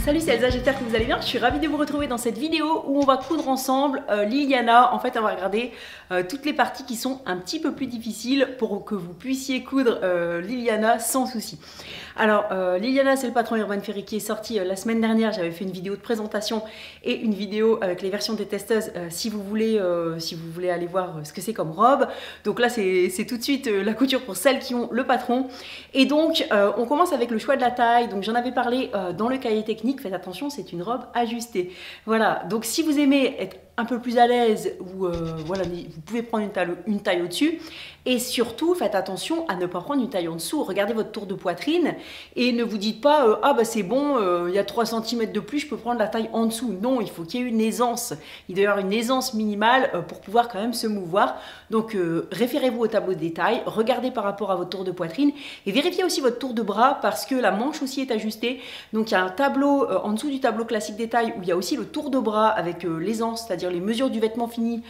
Salut, c'est Elsa, j'espère que vous allez bien. Je suis ravie de vous retrouver dans cette vidéo où on va coudre ensemble Liliana. En fait, on va regarder toutes les parties qui sont un petit peu plus difficiles pour que vous puissiez coudre Liliana sans souci. Alors, Liliana, c'est le patron Urban Ferry qui est sorti la semaine dernière. J'avais fait une vidéo de présentation et une vidéo avec les versions des testeuses si vous voulez aller voir ce que c'est comme robe. Donc là, c'est tout de suite la couture pour celles qui ont le patron. Et donc, on commence avec le choix de la taille. Donc, j'en avais parlé dans le cahier technique. Faites attention, c'est une robe ajustée. Voilà, donc si vous aimez être un peu plus à l'aise, ou voilà, vous pouvez prendre une taille au-dessus. Et surtout, faites attention à ne pas prendre une taille en dessous. Regardez votre tour de poitrine et ne vous dites pas ah bah c'est bon, il y a 3 cm de plus, je peux prendre la taille en dessous. Non, il faut qu'il y ait une aisance. Il doit y avoir une aisance minimale pour pouvoir quand même se mouvoir. Donc référez-vous au tableau de détail, regardez par rapport à votre tour de poitrine et vérifiez aussi votre tour de bras parce que la manche aussi est ajustée. Donc il y a un tableau en dessous du tableau classique des tailles où il y a aussi le tour de bras avec l'aisance, c'est-à-dire les mesures du vêtement fini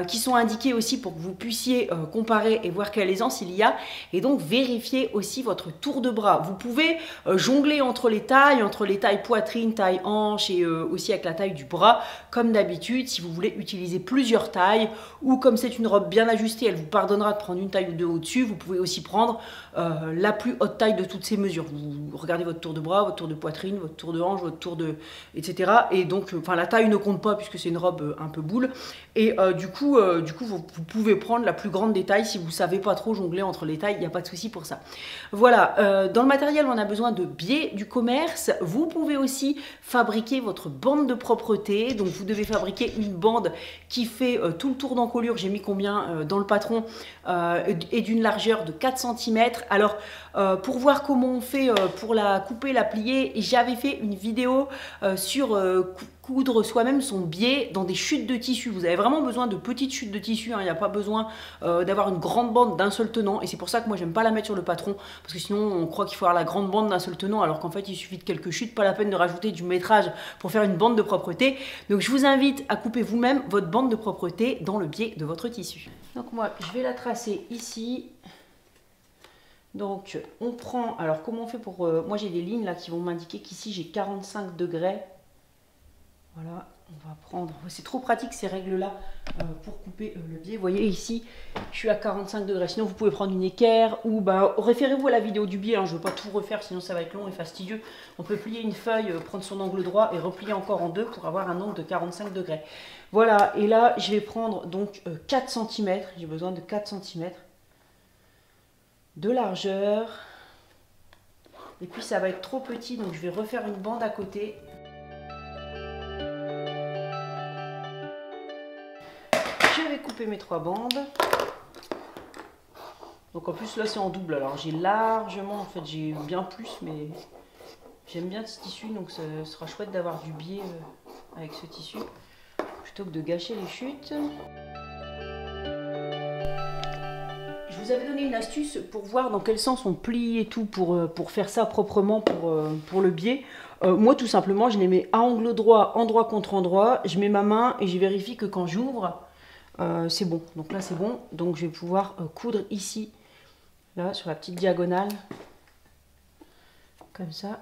qui sont indiquées aussi pour que vous puissiez comparer et voir quelle aisance il y a. Et donc vérifiez aussi votre tour de bras. Vous pouvez jongler entre les tailles poitrine, taille hanche et aussi avec la taille du bras comme d'habitude si vous voulez utiliser plusieurs tailles, ou comme c'est une robe bien ajustée, elle vous pardonnera de prendre une taille ou deux au-dessus. Vous pouvez aussi prendre la plus haute taille de toutes ces mesures. Vous regardez votre tour de bras, votre tour de poitrine, votre tour de hanche, votre tour de... etc. Et donc la taille ne compte pas puisque c'est une robe un peu boule. Et du coup vous pouvez prendre la plus grande des tailles si vous ne savez pas trop jongler entre les tailles, il n'y a pas de souci pour ça. Voilà, dans le matériel, on a besoin de biais du commerce. Vous pouvez aussi fabriquer votre bande de propreté. Donc vous devez fabriquer une bande qui fait tout le tour d'encolure. J'ai mis combien dans le patron et d'une largeur de 4 cm. Alors pour voir comment on fait pour la couper, la plier, j'avais fait une vidéo sur coudre soi-même son biais dans des chutes de tissu. Vous avez vraiment besoin de petites chutes de tissu, hein. Il n'y a pas besoin d'avoir une grande bande d'un seul tenant, et c'est pour ça que moi j'aime pas la mettre sur le patron, parce que sinon on croit qu'il faut avoir la grande bande d'un seul tenant, alors qu'en fait il suffit de quelques chutes, pas la peine de rajouter du métrage pour faire une bande de propreté. Donc je vous invite à couper vous-même votre bande de propreté dans le biais de votre tissu. Donc moi je vais la tracer ici. Donc on prend, alors comment on fait pour... moi j'ai des lignes là qui vont m'indiquer qu'ici j'ai 45 degrés. Voilà, on va prendre... C'est trop pratique ces règles-là pour couper le biais. Vous voyez ici, je suis à 45 degrés. Sinon vous pouvez prendre une équerre ou référez-vous à la vidéo du biais. Hein. Je ne veux pas tout refaire, sinon ça va être long et fastidieux. On peut plier une feuille, prendre son angle droit et replier encore en deux pour avoir un angle de 45 degrés. Voilà, et là je vais prendre donc 4 cm. J'ai besoin de 4 cm. De largeur, et puis ça va être trop petit, donc je vais refaire une bande à côté. Je vais couper mes 3 bandes. Donc en plus là c'est en double, alors j'ai largement, en fait j'ai bien plus, mais j'aime bien ce tissu, donc ce sera chouette d'avoir du biais avec ce tissu plutôt que de gâcher les chutes. Je vous avais donné une astuce pour voir dans quel sens on plie et tout pour faire ça proprement pour le biais. Moi tout simplement je les mets à angle droit, endroit contre endroit, je mets ma main et je vérifie que quand j'ouvre c'est bon. Donc là c'est bon, donc je vais pouvoir coudre ici, là sur la petite diagonale, comme ça.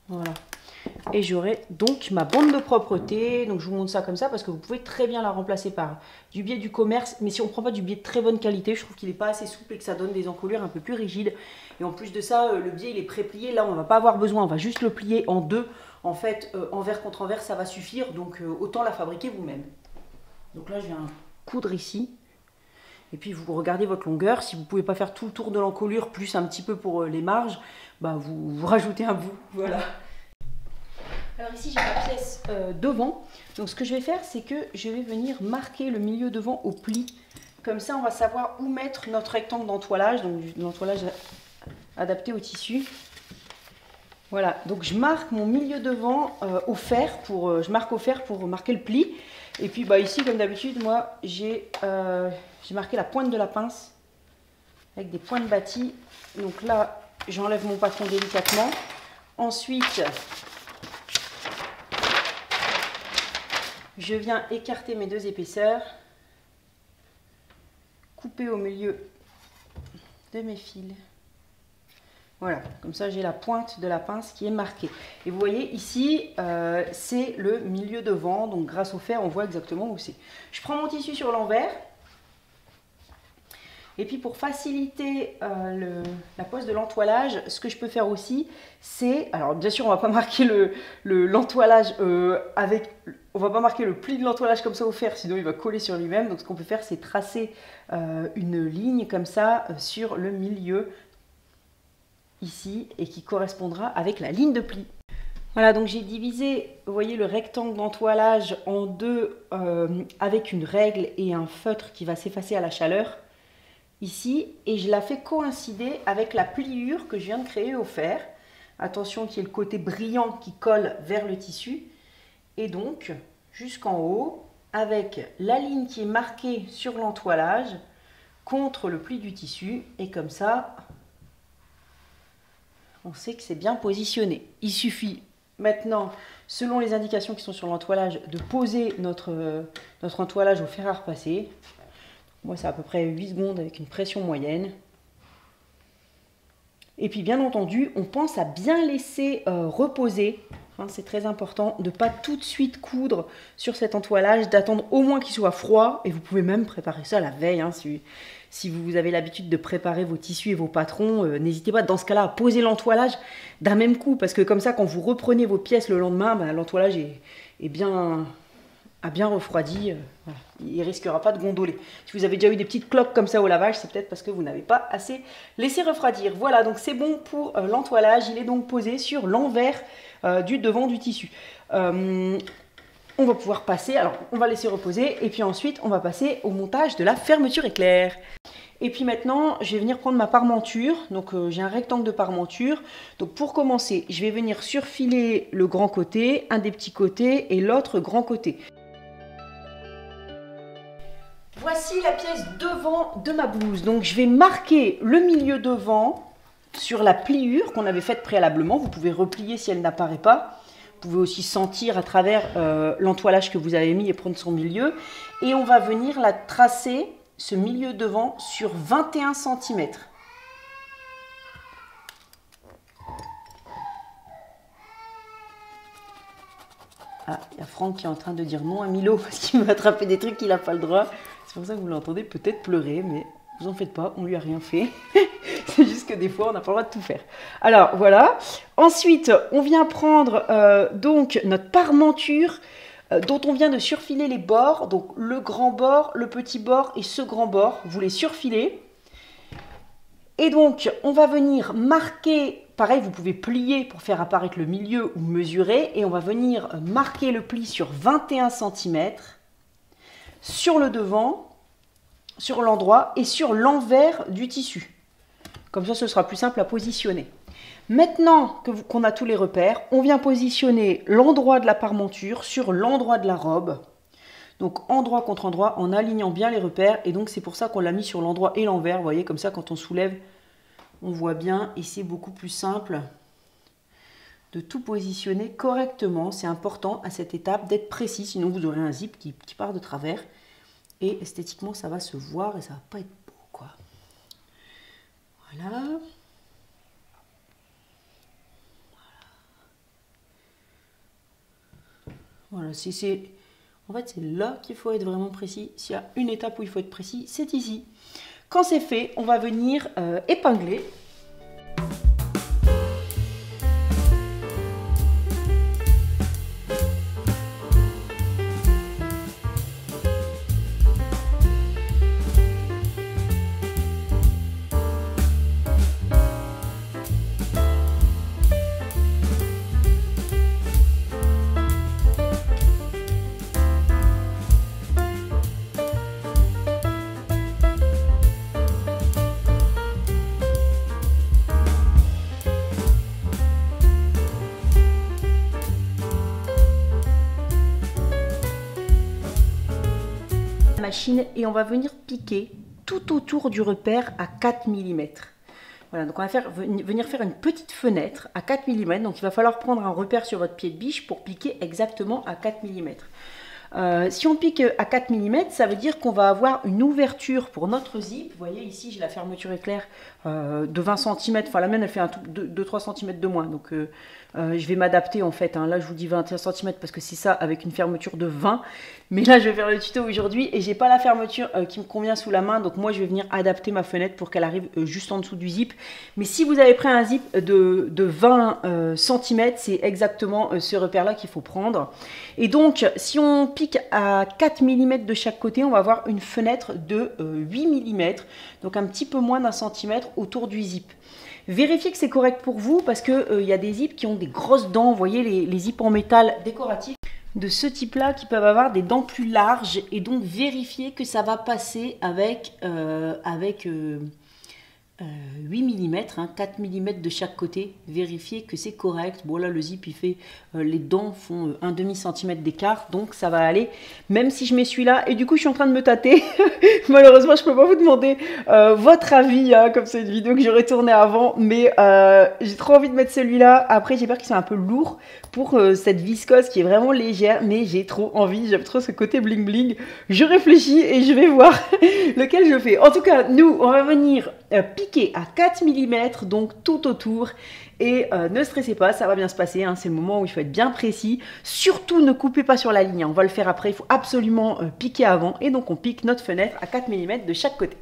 Voilà. Et j'aurai donc ma bande de propreté. Donc je vous montre ça comme ça parce que vous pouvez très bien la remplacer par du biais du commerce. Mais si on ne prend pas du biais de très bonne qualité, je trouve qu'il n'est pas assez souple et que ça donne des encolures un peu plus rigides. Et en plus de ça, le biais il est pré-plié. Là on ne va pas avoir besoin, on va juste le plier en deux. En fait, envers contre envers ça va suffire. Donc autant la fabriquer vous-même. Donc là je viens coudre ici. Et puis vous regardez votre longueur. Si vous ne pouvez pas faire tout le tour de l'encolure plus un petit peu pour les marges, vous rajoutez un bout. Voilà. Alors ici j'ai ma pièce devant, donc ce que je vais faire c'est que je vais venir marquer le milieu devant au pli, comme ça on va savoir où mettre notre rectangle d'entoilage, donc l'entoilage adapté au tissu. Voilà, donc je marque mon milieu devant au fer, je marque au fer pour marquer le pli, et puis ici comme d'habitude moi j'ai marqué la pointe de la pince avec des pointes bâties, donc là j'enlève mon patron délicatement, ensuite je viens écarter mes 2 épaisseurs, couper au milieu de mes fils. Voilà, comme ça j'ai la pointe de la pince qui est marquée. Et vous voyez ici, c'est le milieu devant, donc grâce au fer, on voit exactement où c'est. Je prends mon tissu sur l'envers. Et puis pour faciliter la pose de l'entoilage, ce que je peux faire aussi, c'est... Alors bien sûr, on ne va pas marquer l'entoilage on va pas marquer le pli de l'entoilage comme ça au fer, sinon il va coller sur lui-même. Donc ce qu'on peut faire, c'est tracer une ligne comme ça sur le milieu, ici, et qui correspondra avec la ligne de pli. Voilà, donc j'ai divisé, vous voyez, le rectangle d'entoilage en deux avec une règle et un feutre qui va s'effacer à la chaleur. Ici, et je la fais coïncider avec la pliure que je viens de créer au fer. Attention qu'il y ait le côté brillant qui colle vers le tissu. Et donc, jusqu'en haut, avec la ligne qui est marquée sur l'entoilage contre le pli du tissu. Et comme ça, on sait que c'est bien positionné. Il suffit maintenant, selon les indications qui sont sur l'entoilage, de poser notre entoilage au fer à repasser. Moi, c'est à peu près 8 secondes avec une pression moyenne. Et puis, bien entendu, on pense à bien laisser reposer. Hein, c'est très important de ne pas tout de suite coudre sur cet entoilage, d'attendre au moins qu'il soit froid. Et vous pouvez même préparer ça la veille. Hein, si vous avez l'habitude de préparer vos tissus et vos patrons, n'hésitez pas dans ce cas-là à poser l'entoilage d'un même coup. Parce que comme ça, quand vous reprenez vos pièces le lendemain, ben, l'entoilage est bien... a bien refroidi, voilà. Il ne risquera pas de gondoler. Si vous avez déjà eu des petites cloques comme ça au lavage, c'est peut-être parce que vous n'avez pas assez laissé refroidir. Voilà, donc c'est bon pour l'entoilage. Il est donc posé sur l'envers du devant du tissu. On va pouvoir passer, alors on va laisser reposer et puis ensuite on va passer au montage de la fermeture éclair. Et puis maintenant, je vais venir prendre ma parmenture. Donc j'ai un rectangle de parmenture. Donc pour commencer, je vais venir surfiler le grand côté, un des petits côtés et l'autre grand côté. Voici la pièce devant de ma blouse. Donc je vais marquer le milieu devant sur la pliure qu'on avait faite préalablement. Vous pouvez replier si elle n'apparaît pas. Vous pouvez aussi sentir à travers l'entoilage que vous avez mis et prendre son milieu. Et on va venir la tracer, ce milieu devant, sur 21 cm. Ah, il y a Franck qui est en train de dire non à Milo parce qu'il veut attraper des trucs qu'il n'a pas le droit. C'est pour ça que vous l'entendez peut-être pleurer, mais vous en faites pas, on lui a rien fait. C'est juste que des fois, on n'a pas le droit de tout faire. Alors, voilà. Ensuite, on vient prendre donc notre parmenture dont on vient de surfiler les bords. Donc, le grand bord, le petit bord et ce grand bord. Vous les surfilez. Et donc, on va venir marquer... Pareil, vous pouvez plier pour faire apparaître le milieu ou mesurer. Et on va venir marquer le pli sur 21 cm sur le devant, sur l'endroit et sur l'envers du tissu. Comme ça, ce sera plus simple à positionner. Maintenant qu'on a tous les repères, on vient positionner l'endroit de la parmenture sur l'endroit de la robe. Donc endroit contre endroit, en alignant bien les repères. Et donc c'est pour ça qu'on l'a mis sur l'endroit et l'envers. Vous voyez, comme ça, quand on soulève, on voit bien. Et c'est beaucoup plus simple de tout positionner correctement. C'est important à cette étape d'être précis. Sinon, vous aurez un zip qui part de travers. Et esthétiquement, ça va se voir et ça va pas être beau, quoi. Voilà. Voilà, en fait, c'est là qu'il faut être vraiment précis. S'il y a une étape où il faut être précis, c'est ici. Quand c'est fait, on va venir épingler. Machine et on va venir piquer tout autour du repère à 4 mm. Voilà, donc on va venir faire une petite fenêtre à 4 mm. Donc il va falloir prendre un repère sur votre pied de biche pour piquer exactement à 4 mm. Si on pique à 4 mm, ça veut dire qu'on va avoir une ouverture pour notre zip. Vous voyez ici, j'ai la fermeture éclair de 20 cm. Enfin, la mienne, elle fait 2-3 cm de moins. Donc, je vais m'adapter en fait. Hein. Là, je vous dis 21 cm parce que c'est ça avec une fermeture de 20. Mais là, je vais faire le tuto aujourd'hui et j'ai pas la fermeture qui me convient sous la main. Donc, moi, je vais venir adapter ma fenêtre pour qu'elle arrive juste en dessous du zip. Mais si vous avez pris un zip de 20 cm, c'est exactement ce repère-là qu'il faut prendre. Et donc, si on pique à 4 mm de chaque côté, on va avoir une fenêtre de 8 mm. Donc, un petit peu moins d'un centimètre autour du zip. Vérifiez que c'est correct pour vous parce qu'il y a des zips qui ont des grosses dents. Vous voyez les zips en métal décoratifs de ce type-là qui peuvent avoir des dents plus larges. Et donc vérifiez que ça va passer avec 8 mm, hein, 4 mm de chaque côté. Vérifiez que c'est correct. Bon là le zip il fait, les dents font un demi centimètre d'écart, donc ça va aller. Même si je mets celui-là, et du coup je suis en train de me tâter. Malheureusement je peux pas vous demander votre avis, hein, comme c'est une vidéo que j'aurais tournée avant, mais j'ai trop envie de mettre celui-là. Après j'ai peur qu'il soit un peu lourd pour cette viscose qui est vraiment légère, mais j'ai trop envie, j'aime trop ce côté bling bling. Je réfléchis et je vais voir lequel je fais. En tout cas, nous on va venir piquer à 4 mm, donc tout autour. Et ne stressez pas, ça va bien se passer, hein, c'est le moment où il faut être bien précis. Surtout ne coupez pas sur la ligne, hein, on va le faire après, il faut absolument piquer avant. Et donc on pique notre fenêtre à 4 mm de chaque côté.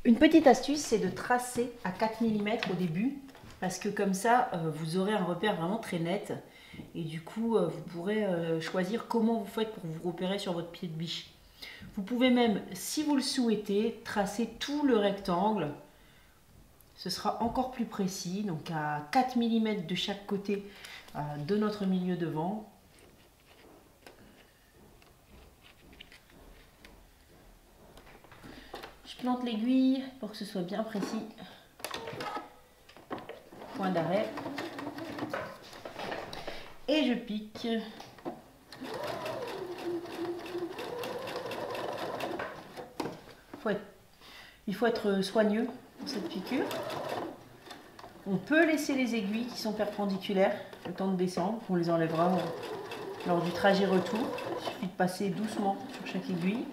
Une petite astuce, c'est de tracer à 4 mm au début, parce que comme ça, vous aurez un repère vraiment très net. Et du coup, vous pourrez choisir comment vous faites pour vous repérer sur votre pied de biche. Vous pouvez même, si vous le souhaitez, tracer tout le rectangle. Ce sera encore plus précis, donc à 4 mm de chaque côté de notre milieu devant. Je plante l'aiguille pour que ce soit bien précis. Point d'arrêt. Et je pique. Il faut être soigneux pour cette piqûre. On peut laisser les aiguilles qui sont perpendiculaires le temps de descendre. On les enlèvera lors du trajet retour. Il suffit de passer doucement sur chaque aiguille.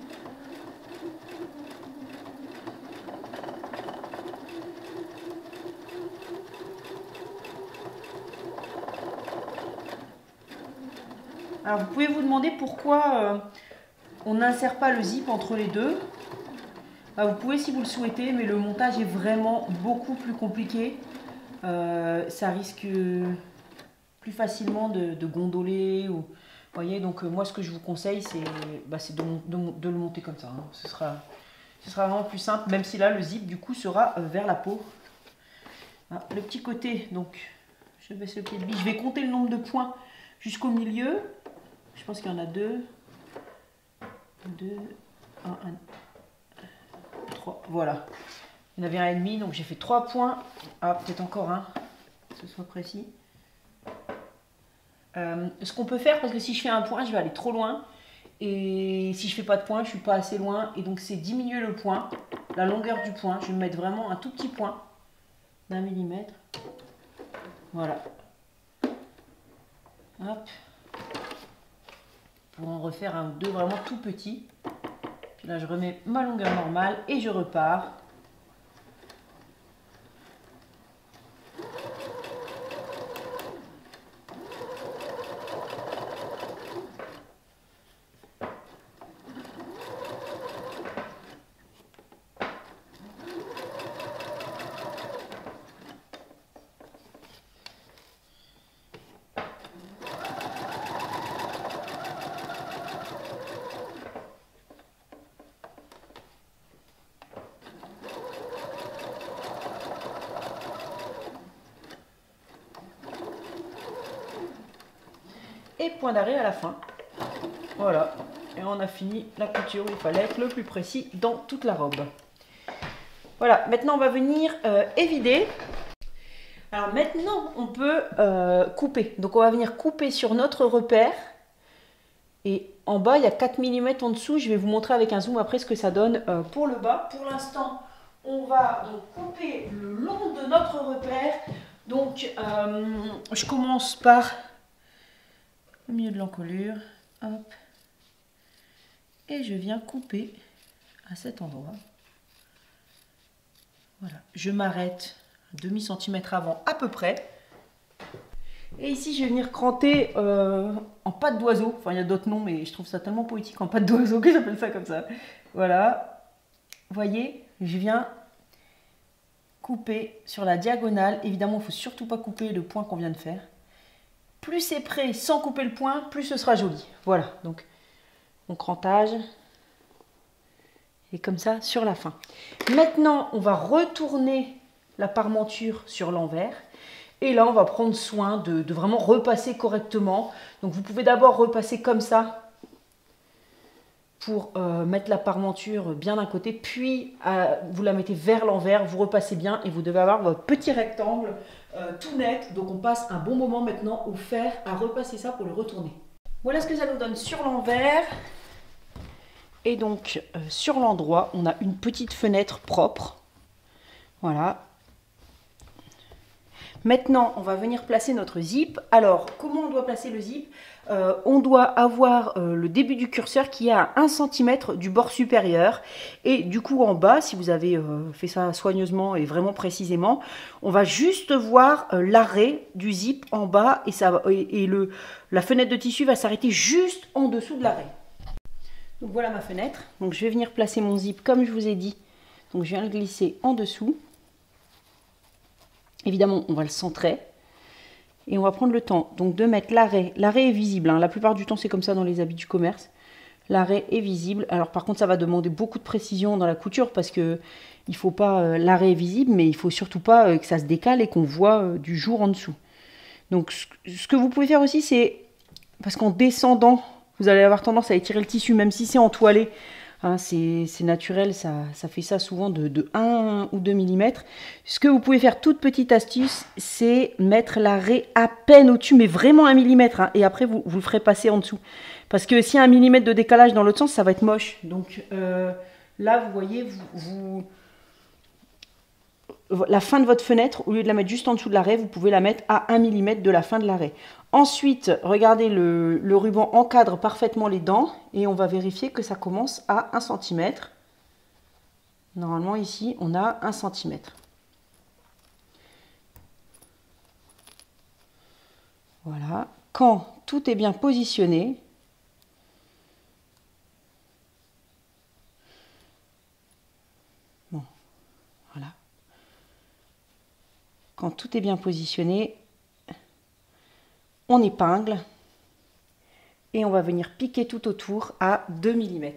Alors vous pouvez vous demander pourquoi on n'insère pas le zip entre les deux. Vous pouvez si vous le souhaitez, mais le montage est vraiment beaucoup plus compliqué. Ça risque plus facilement de gondoler. Vous voyez, donc moi ce que je vous conseille, c'est de le monter comme ça. Hein. Ce sera vraiment plus simple, même si là le zip du coup sera vers la peau. Ah, le petit côté, donc je baisse le pied de biche. Je vais compter le nombre de points jusqu'au milieu. Je pense qu'il y en a 2, 1, 3, voilà. Il y en avait un et demi, donc j'ai fait 3 points. Ah, peut-être encore un, que ce soit précis. Ce qu'on peut faire, parce que si je fais un point, je vais aller trop loin. Et si je fais pas de point, je suis pas assez loin. Et donc c'est diminuer le point, la longueur du point. Je vais mettre vraiment un tout petit point d'1 millimètre. Voilà. Hop. Pour en refaire un ou deux vraiment tout petits. Puis là je remets ma longueur normale et je repars. Et point d'arrêt à la fin. Voilà. Et on a fini la couture où il fallait être le plus précis dans toute la robe. Voilà. Maintenant, on va venir évider. Alors maintenant, on peut couper. Donc, on va venir couper sur notre repère. Et en bas, il y a 4 mm en dessous. Je vais vous montrer avec un zoom après ce que ça donne pour le bas. Pour l'instant, on va donc couper le long de notre repère. Donc, je commence par le milieu de l'encolure, hop, Et je viens couper à cet endroit. Voilà, je m'arrête demi-centimètre avant à peu près. Et ici, je vais venir cranter en patte d'oiseau. Enfin, il y a d'autres noms, mais je trouve ça tellement poétique en patte d'oiseau que j'appelle ça comme ça. Voilà. Vous voyez, je viens couper sur la diagonale. Évidemment, il ne faut surtout pas couper le point qu'on vient de faire. Plus c'est près sans couper le point, plus ce sera joli. Voilà, donc mon crantage. Et comme ça, sur la fin. Maintenant, on va retourner la parmenture sur l'envers. Et là, on va prendre soin de vraiment repasser correctement. Donc, vous pouvez d'abord repasser comme ça pour mettre la parmenture bien d'un côté. Puis, vous la mettez vers l'envers, vous repassez bien et vous devez avoir votre petit rectangle tout net. Donc, on passe un bon moment maintenant au fer à repasser ça pour le retourner. Voilà ce que ça nous donne sur l'envers. Et donc, sur l'endroit, on a une petite fenêtre propre. Voilà. Maintenant, on va venir placer notre zip. Alors, comment on doit placer le zip? On doit avoir le début du curseur qui est à 1 cm du bord supérieur. Et du coup, en bas, si vous avez fait ça soigneusement et vraiment précisément, on va juste voir l'arrêt du zip en bas et la fenêtre de tissu va s'arrêter juste en dessous de l'arrêt. Donc voilà ma fenêtre. Donc je vais venir placer mon zip comme je vous ai dit. Donc je viens le glisser en dessous. Évidemment, on va le centrer. Et on va prendre le temps donc de mettre l'arrêt. L'arrêt est visible, hein. La plupart du temps, c'est comme ça dans les habits du commerce. L'arrêt est visible. Alors par contre, ça va demander beaucoup de précision dans la couture parce que il faut pas l'arrêt est visible, mais il faut surtout pas que ça se décale et qu'on voit du jour en dessous. Donc ce que vous pouvez faire aussi, c'est parce qu'en descendant, vous allez avoir tendance à étirer le tissu, même si c'est entoilé. Hein, c'est naturel, ça fait ça souvent de 1 ou 2 mm. Ce que vous pouvez faire, toute petite astuce, c'est mettre l'arrêt à peine au-dessus, mais vraiment 1 mm. Hein, et après, vous le ferez passer en dessous. Parce que s'il y a 1 mm de décalage dans l'autre sens, ça va être moche. Donc là, vous voyez, la fin de votre fenêtre, au lieu de la mettre juste en dessous de l'arrêt, vous pouvez la mettre à 1 mm de la fin de l'arrêt. Ensuite, regardez, le ruban encadre parfaitement les dents et on va vérifier que ça commence à 1 cm. Normalement, ici, on a 1 cm. Voilà. Quand tout est bien positionné, bon, voilà. Quand tout est bien positionné, on épingle et on va venir piquer tout autour à 2 mm.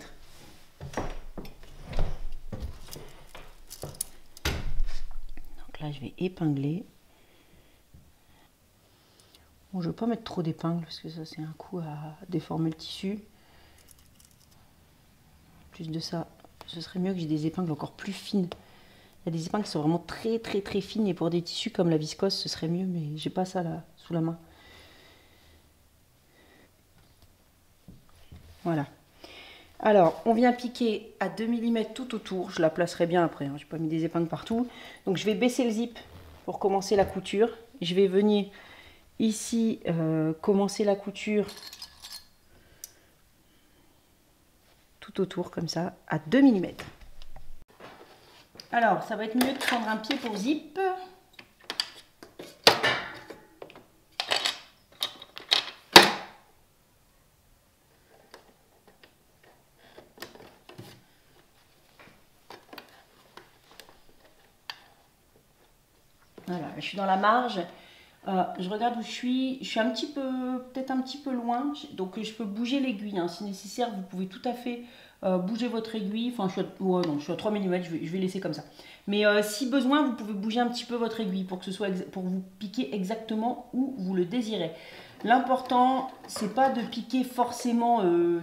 Donc là, je vais épingler. Bon, je ne veux pas mettre trop d'épingles parce que ça, c'est un coup à déformer le tissu. En plus de ça, ce serait mieux que j'ai des épingles encore plus fines. Il y a des épingles qui sont vraiment très très très fines et pour des tissus comme la viscose, ce serait mieux, mais j'ai pas ça là sous la main. Voilà. Alors, on vient piquer à 2 mm tout autour. Je la placerai bien après, hein. Je n'ai pas mis des épingles partout. Donc, je vais baisser le zip pour commencer la couture. Je vais venir ici commencer la couture tout autour, comme ça, à 2 mm. Alors, ça va être mieux de prendre un pied pour zip. Voilà, je suis dans la marge. Je regarde où je suis un petit peu, peut-être un petit peu loin, donc je peux bouger l'aiguille, hein. Si nécessaire, vous pouvez tout à fait bouger votre aiguille. Enfin, je suis à 3 mm, je vais laisser comme ça. Mais si besoin, vous pouvez bouger un petit peu votre aiguille pour que ce soit pour vous piquer exactement où vous le désirez. L'important, c'est pas de piquer forcément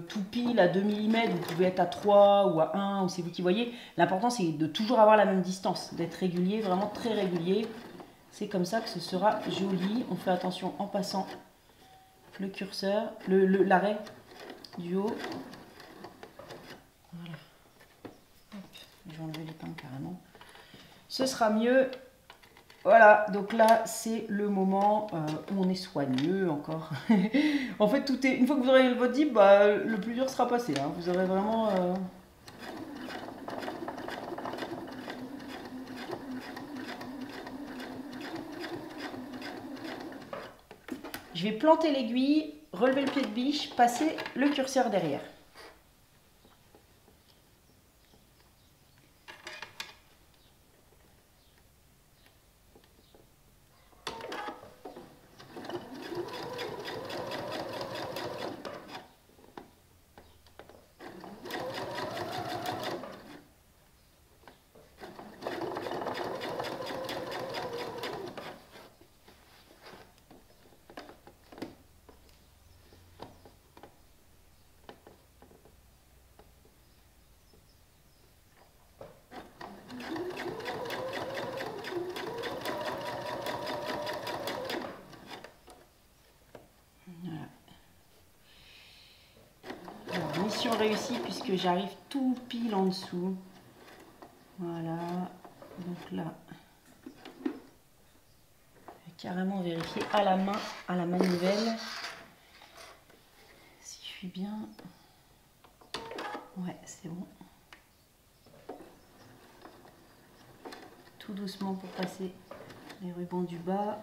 tout pile à 2 mm, vous pouvez être à 3 ou à 1, ou c'est vous qui voyez. L'important, c'est de toujours avoir la même distance, d'être régulier, vraiment très régulier. C'est comme ça que ce sera joli. On fait attention en passant le curseur, l'arrêt du haut. Voilà. Hop. Je vais enlever l'épingle carrément. Ce sera mieux. Voilà, donc là, c'est le moment où on est soigneux encore. En fait, tout est... Une fois que vous aurez votre dip, bah, le plus dur sera passé. Hein. Vous aurez vraiment... Je vais planter l'aiguille, relever le pied de biche, passer le curseur derrière. Mission réussie puisque j'arrive tout pile en dessous. Voilà, donc là, je vais carrément vérifier à la main, à la manivelle, si je suis bien. Ouais, c'est bon. Tout doucement pour passer les rubans du bas.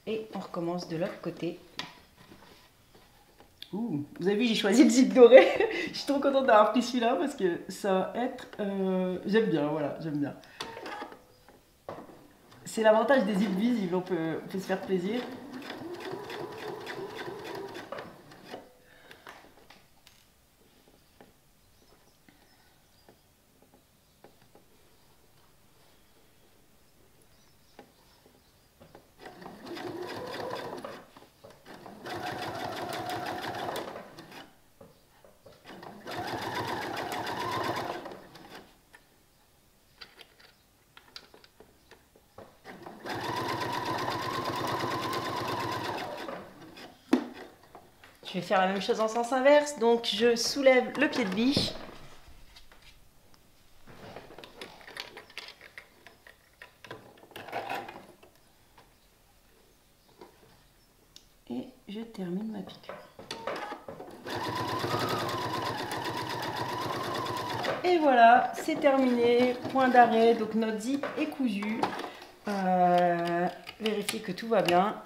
Et on recommence de l'autre côté. Ouh, vous avez vu, j'ai choisi le zip doré. Je suis trop contente d'avoir pris celui-là parce que ça va être... j'aime bien, voilà, j'aime bien. C'est l'avantage des zips visibles, on peut se faire plaisir. Je vais faire la même chose en sens inverse, donc je soulève le pied de biche. Et je termine ma piqûre. Et voilà, c'est terminé, point d'arrêt, donc notre zip est cousu. Vérifiez que tout va bien.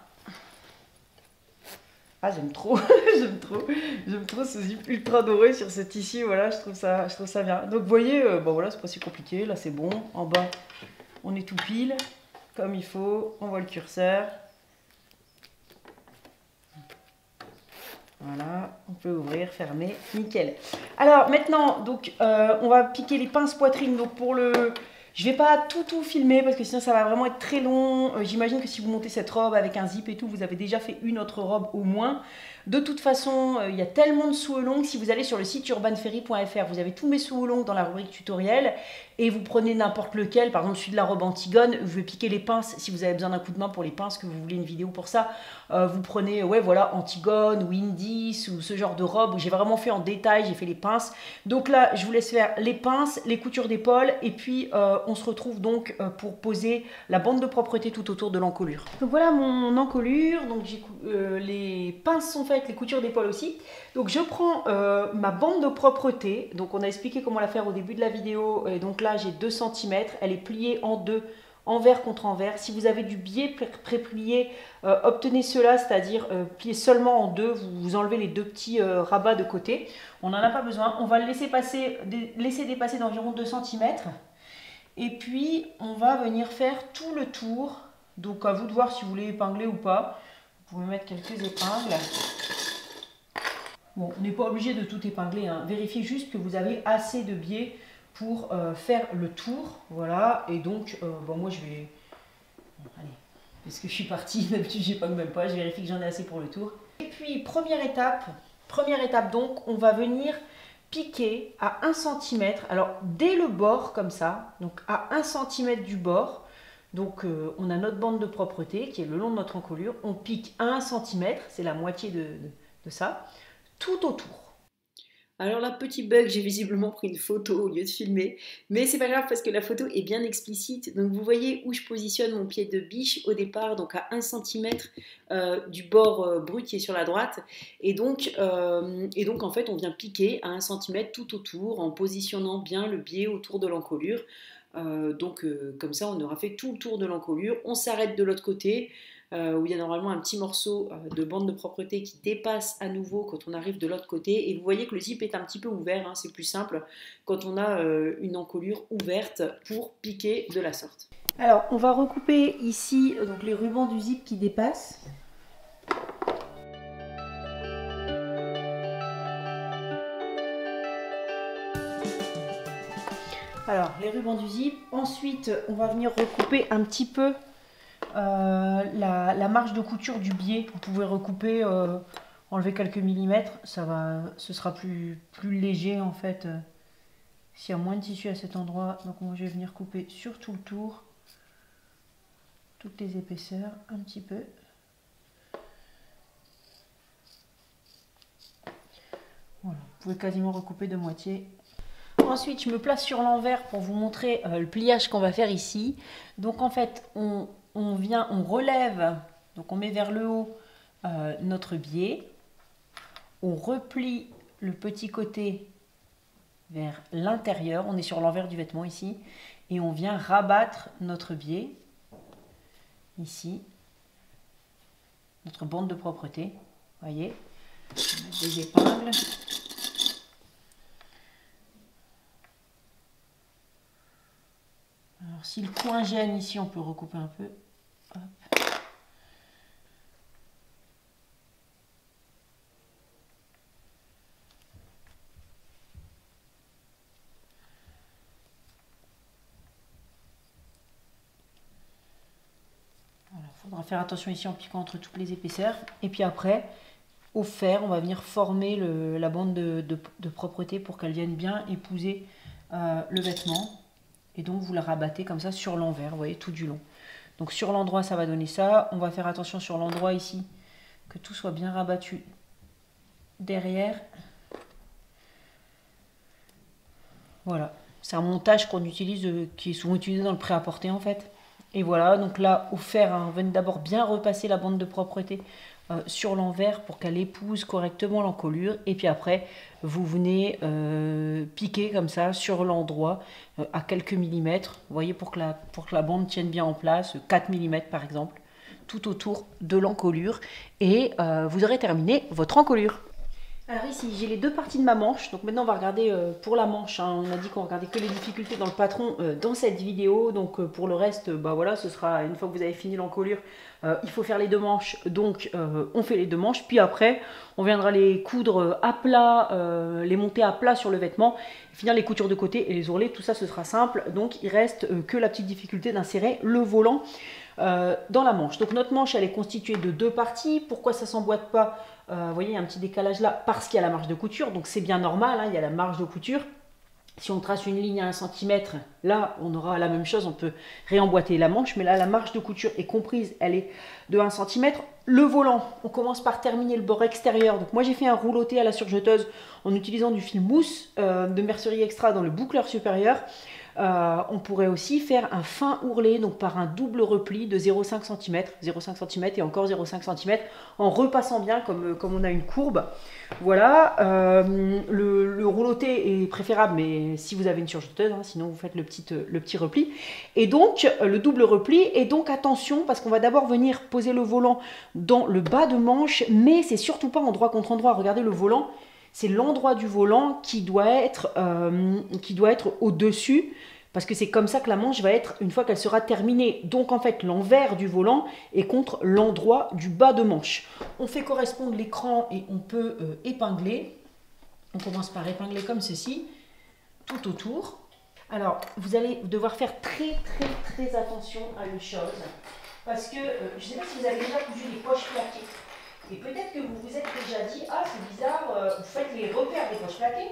Ah, j'aime trop, j'aime trop ce zip ultra doré sur ce tissu, voilà, je trouve ça bien. Donc vous voyez, bon voilà, c'est pas si compliqué, là c'est bon, en bas on est tout pile, comme il faut, on voit le curseur. Voilà, on peut ouvrir, fermer, nickel. Alors maintenant, donc on va piquer les pinces poitrine, donc pour le... Je vais pas tout filmer parce que sinon ça va vraiment être très long. J'imagine que si vous montez cette robe avec un zip et tout, vous avez déjà fait une autre robe au moins. De toute façon, il y a tellement de sous-longs. Si vous allez sur le site urbanferry.fr, vous avez tous mes sous-longs dans la rubrique tutoriel et vous prenez n'importe lequel. Par exemple, celui de la robe Antigone, je vais piquer les pinces. Si vous avez besoin d'un coup de main pour les pinces, que vous voulez une vidéo pour ça, vous prenez ouais, voilà, Antigone ou Indies ou ce genre de robe où j'ai vraiment fait en détail, j'ai fait les pinces. Donc là, je vous laisse faire les pinces, les coutures d'épaule et puis on se retrouve donc pour poser la bande de propreté tout autour de l'encolure. Donc voilà mon encolure, donc les pinces sont faites, les coutures d'épaule aussi. Donc je prends ma bande de propreté, donc on a expliqué comment la faire au début de la vidéo, et donc là j'ai 2 cm, elle est pliée en deux, envers contre envers. Si vous avez du biais pré-plié, obtenez cela, c'est-à-dire plier seulement en deux, vous enlevez les deux petits rabats de côté. On n'en a pas besoin, on va le laisser dépasser d'environ 2 cm. Et puis on va venir faire tout le tour, donc à vous de voir si vous voulez épingler ou pas. Vous pouvez mettre quelques épingles. Bon, on n'est pas obligé de tout épingler, hein. Vérifiez juste que vous avez assez de biais pour faire le tour, voilà. Et donc, bon, moi je vais, bon, allez, parce que je suis partie, d'habitude j'épingle même pas, je vérifie que j'en ai assez pour le tour. Et puis première étape donc, on va venir piquer à 1 cm, alors dès le bord comme ça, donc à 1 cm du bord. Donc on a notre bande de propreté qui est le long de notre encolure, on pique à 1 cm, c'est la moitié de ça, tout autour. Alors là, petit bug, j'ai visiblement pris une photo au lieu de filmer, mais c'est pas grave parce que la photo est bien explicite. Donc vous voyez où je positionne mon pied de biche au départ, donc à 1 cm du bord brut qui est sur la droite. Et donc en fait on vient piquer à 1 cm tout autour en positionnant bien le biais autour de l'encolure. Comme ça on aura fait tout le tour de l'encolure. On s'arrête de l'autre côté. Où il y a normalement un petit morceau de bande de propreté qui dépasse à nouveau quand on arrive de l'autre côté. Et vous voyez que le zip est un petit peu ouvert, hein, c'est plus simple quand on a une encolure ouverte pour piquer de la sorte. Alors, on va recouper ici donc les rubans du zip qui dépassent. Alors, les rubans du zip. Ensuite, on va venir recouper un petit peu la marge de couture du biais. Vous pouvez recouper, enlever quelques millimètres, ce sera plus léger en fait. S'il y a moins de tissu à cet endroit, donc moi je vais venir couper sur tout le tour, toutes les épaisseurs, un petit peu. Voilà, vous pouvez quasiment recouper de moitié. Ensuite, je me place sur l'envers pour vous montrer le pliage qu'on va faire ici. Donc en fait, on relève, donc on met vers le haut notre biais, on replie le petit côté vers l'intérieur, on est sur l'envers du vêtement ici, et on vient rabattre notre biais, ici, notre bande de propreté, voyez, on met des épingles. Alors si le coin gêne ici, on peut recouper un peu. Hop. Il faudra faire attention ici en piquant entre toutes les épaisseurs. Et puis après, au fer, on va venir former la bande de propreté pour qu'elle vienne bien épouser le vêtement. Et donc vous la rabattez comme ça sur l'envers, vous voyez, tout du long. Donc sur l'endroit, ça va donner ça. On va faire attention sur l'endroit ici, que tout soit bien rabattu derrière. Voilà, c'est un montage qu'on utilise, qui est souvent utilisé dans le prêt-à-porter en fait. Et voilà, donc là, au fer, hein, on va d'abord bien repasser la bande de propreté sur l'envers pour qu'elle épouse correctement l'encolure. Et puis après, vous venez piquer comme ça sur l'endroit à quelques millimètres. Vous voyez, pour que la bande tienne bien en place, 4 mm par exemple, tout autour de l'encolure. Et vous aurez terminé votre encolure. Alors ici, j'ai les deux parties de ma manche. Donc maintenant, on va regarder pour la manche. Hein. On a dit qu'on regardait que les difficultés dans le patron dans cette vidéo. Donc pour le reste, bah voilà, ce sera une fois que vous avez fini l'encolure, il faut faire les deux manches. Donc on fait les deux manches. Puis après, on viendra les coudre à plat, les monter à plat sur le vêtement, finir les coutures de côté et les ourlets. Tout ça, ce sera simple. Donc il reste que la petite difficulté d'insérer le volant dans la manche. Donc notre manche, elle est constituée de deux parties. Pourquoi ça s'emboîte pas? Vous voyez, il y a un petit décalage là parce qu'il y a la marge de couture, donc c'est bien normal, hein, il y a la marge de couture. Si on trace une ligne à 1 cm, là on aura la même chose, on peut réemboîter la manche, mais là la marge de couture est comprise, elle est de 1 cm. Le volant, on commence par terminer le bord extérieur. Donc moi j'ai fait un rouloté à la surjeteuse en utilisant du fil mousse de Mercerie Extra dans le boucleur supérieur. On pourrait aussi faire un fin ourlet, donc par un double repli de 0,5 cm, 0,5 cm et encore 0,5 cm, en repassant bien comme on a une courbe. Voilà, le rouloté est préférable, mais si vous avez une surjeteuse, hein, sinon vous faites le petit repli. Et donc, le double repli, et donc attention, parce qu'on va d'abord venir poser le volant dans le bas de manche, mais c'est surtout pas endroit contre endroit. Regardez le volant. C'est l'endroit du volant qui doit être au-dessus, parce que c'est comme ça que la manche va être une fois qu'elle sera terminée. Donc en fait, l'envers du volant est contre l'endroit du bas de manche. On fait correspondre l'écran et on peut épingler. On commence par épingler comme ceci, tout autour. Alors, vous allez devoir faire très attention à une chose, parce que je ne sais pas si vous avez déjà cousu des poches plaquées. Et peut-être que vous vous êtes déjà dit, ah c'est bizarre, vous faites les repères des poches plaquées,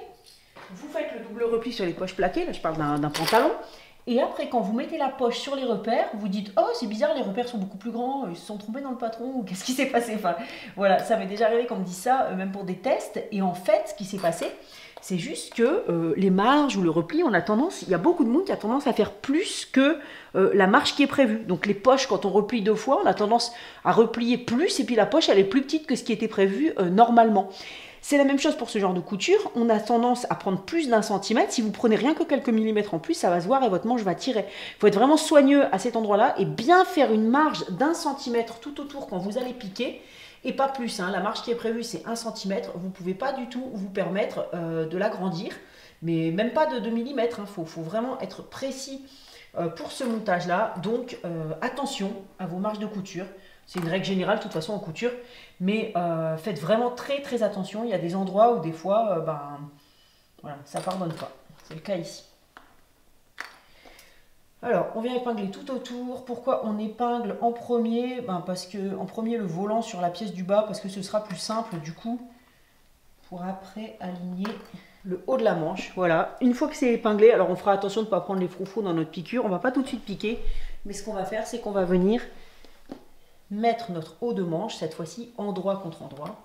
vous faites le double repli sur les poches plaquées, là je parle d'un pantalon, et après quand vous mettez la poche sur les repères, vous dites, oh c'est bizarre, les repères sont beaucoup plus grands, ils se sont trompés dans le patron, ou qu'est-ce qui s'est passé? Enfin voilà, ça m'est déjà arrivé qu'on me dise ça, même pour des tests, et en fait ce qui s'est passé, C'est juste que les marges ou le repli, il y a beaucoup de monde qui a tendance à faire plus que la marge qui est prévue. Donc les poches, quand on replie 2 fois, on a tendance à replier plus et puis la poche, elle est plus petite que ce qui était prévu normalement. C'est la même chose pour ce genre de couture. On a tendance à prendre plus d'1 centimètre. Si vous prenez rien que quelques millimètres en plus, ça va se voir et votre manche va tirer. Il faut être vraiment soigneux à cet endroit-là et bien faire une marge d'1 centimètre tout autour quand vous allez piquer. Et pas plus, hein. La marge qui est prévue, c'est 1 cm. Vous ne pouvez pas du tout vous permettre de l'agrandir, mais même pas de 2 mm. Il faut vraiment être précis pour ce montage-là. Donc, attention à vos marges de couture. C'est une règle générale, de toute façon, en couture. Mais faites vraiment très, très attention. Il y a des endroits où, des fois, voilà, ça ne pardonne pas. C'est le cas ici. Alors, on vient épingler tout autour. Pourquoi on épingle en premier? Parce que en premier, le volant sur la pièce du bas, parce que ce sera plus simple, du coup, pour après aligner le haut de la manche. Voilà, une fois que c'est épinglé, alors on fera attention de ne pas prendre les froufrous dans notre piqûre. On ne va pas tout de suite piquer, mais ce qu'on va faire, c'est qu'on va venir mettre notre haut de manche, cette fois-ci, endroit contre endroit.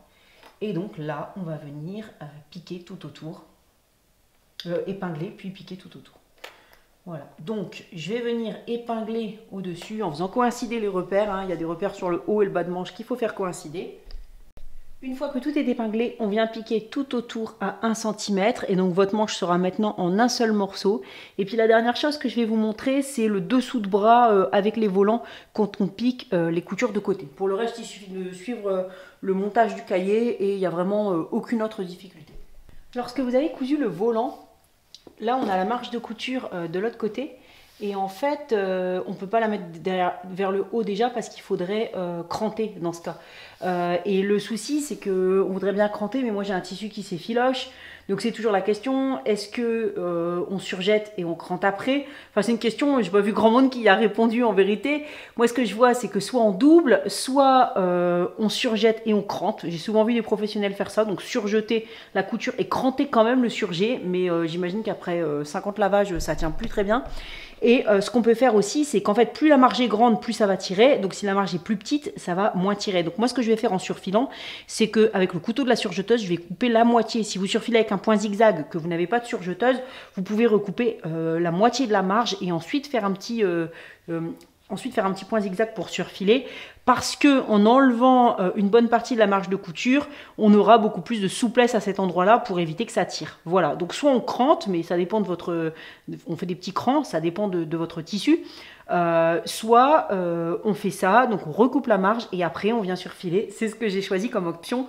Et donc là, on va venir piquer tout autour. Épingler, puis piquer tout autour. Voilà, donc je vais venir épingler au-dessus en faisant coïncider les repères. Il y a des repères sur le haut et le bas de manche qu'il faut faire coïncider. Une fois que tout est épinglé, on vient piquer tout autour à 1 cm. Et donc votre manche sera maintenant en un seul morceau. Et puis la dernière chose que je vais vous montrer, c'est le dessous de bras avec les volants quand on pique les coutures de côté. Pour le reste, il suffit de suivre le montage du cahier et il n'y a vraiment aucune autre difficulté. Lorsque vous avez cousu le volant, là, on a la marge de couture de l'autre côté et en fait, on ne peut pas la mettre vers le haut déjà parce qu'il faudrait cranter dans ce cas. Et le souci, c'est qu'on voudrait bien cranter, mais moi j'ai un tissu qui s'effiloche. Donc c'est toujours la question, est-ce que on surjette et on crante après? Enfin c'est une question, j'ai pas vu grand monde qui y a répondu en vérité. Moi ce que je vois c'est que soit en double, soit on surjette et on crante. J'ai souvent vu des professionnels faire ça, donc surjeter la couture et cranter quand même le surjet. Mais j'imagine qu'après 50 lavages ça tient plus très bien. Et ce qu'on peut faire aussi, c'est qu'en fait, plus la marge est grande, plus ça va tirer. Donc, si la marge est plus petite, ça va moins tirer. Donc, moi, ce que je vais faire en surfilant, c'est qu'avec le couteau de la surjeteuse, je vais couper la moitié. Si vous surfilez avec un point zigzag, que vous n'avez pas de surjeteuse, vous pouvez recouper la moitié de la marge et ensuite faire un petit point zigzag pour surfiler, parce que en enlevant une bonne partie de la marge de couture, on aura beaucoup plus de souplesse à cet endroit-là pour éviter que ça tire. Voilà, donc soit on crante, mais ça dépend de votre... On fait des petits crans, ça dépend de votre tissu. Soit on fait ça, donc on recoupe la marge et après on vient surfiler. C'est ce que j'ai choisi comme option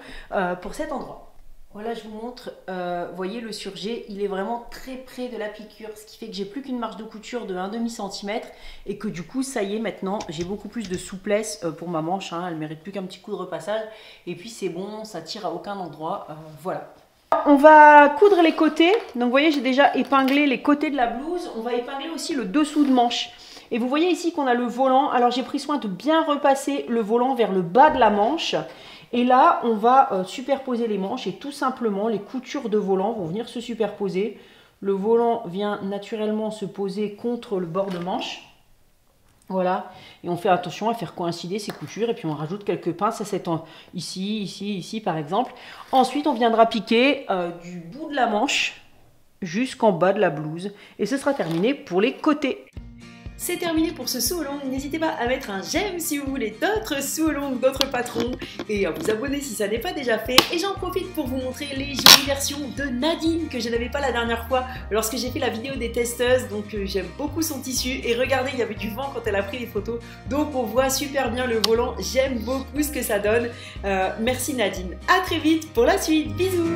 pour cet endroit. Voilà, je vous montre, vous voyez le surjet, il est vraiment très près de la piqûre, ce qui fait que j'ai plus qu'une marge de couture de 1/2 cm et que du coup, ça y est, maintenant, j'ai beaucoup plus de souplesse pour ma manche, elle ne mérite plus qu'un petit coup de repassage et puis c'est bon, ça tire à aucun endroit, voilà. On va coudre les côtés, donc vous voyez, j'ai déjà épinglé les côtés de la blouse, on va épingler aussi le dessous de manche. Et vous voyez ici qu'on a le volant, alors j'ai pris soin de bien repasser le volant vers le bas de la manche. Et là, on va superposer les manches et tout simplement, les coutures de volant vont venir se superposer. Le volant vient naturellement se poser contre le bord de manche. Voilà. Et on fait attention à faire coïncider ces coutures. Et puis, on rajoute quelques pinces à cet ici, ici, ici, par exemple. Ensuite, on viendra piquer du bout de la manche jusqu'en bas de la blouse. Et ce sera terminé pour les côtés. C'est terminé pour ce sew along. N'hésitez pas à mettre un j'aime si vous voulez d'autres sew along, d'autres patrons et à vous abonner si ça n'est pas déjà fait. Et j'en profite pour vous montrer les jolies versions de Nadine que je n'avais pas la dernière fois lorsque j'ai fait la vidéo des testeuses. Donc j'aime beaucoup son tissu et regardez, il y avait du vent quand elle a pris les photos. Donc on voit super bien le volant. J'aime beaucoup ce que ça donne. Merci Nadine. À très vite pour la suite. Bisous.